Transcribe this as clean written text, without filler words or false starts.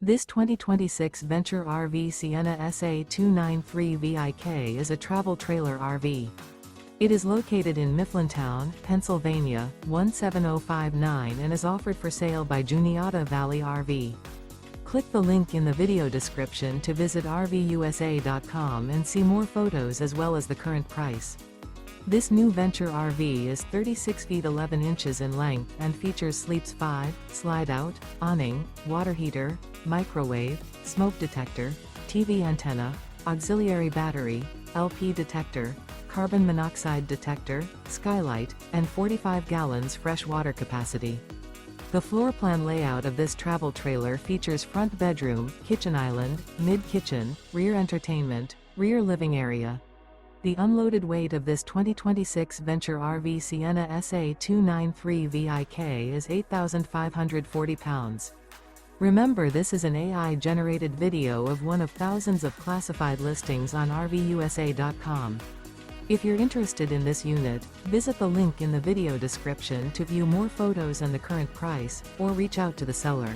This 2026 Venture RV Sienna SA293VIK is a travel trailer RV. It is located in Mifflintown, Pennsylvania, 17059 and is offered for sale by Juniata Valley RV. Click the link in the video description to visit RVUSA.com and see more photos as well as the current price. This new Venture RV is 36 feet 11 inches in length and features sleeps 5, slide-out, awning, water heater, microwave, smoke detector, TV antenna, auxiliary battery, LP detector, carbon monoxide detector, skylight, and 45 gallons fresh water capacity. The floor plan layout of this travel trailer features front bedroom, kitchen island, mid-kitchen, rear entertainment, rear living area. The unloaded weight of this 2026 Venture RV Sienna SA293VIK is 8,540 pounds. Remember, this is an AI-generated video of one of thousands of classified listings on RVUSA.com. If you're interested in this unit, visit the link in the video description to view more photos and the current price, or reach out to the seller.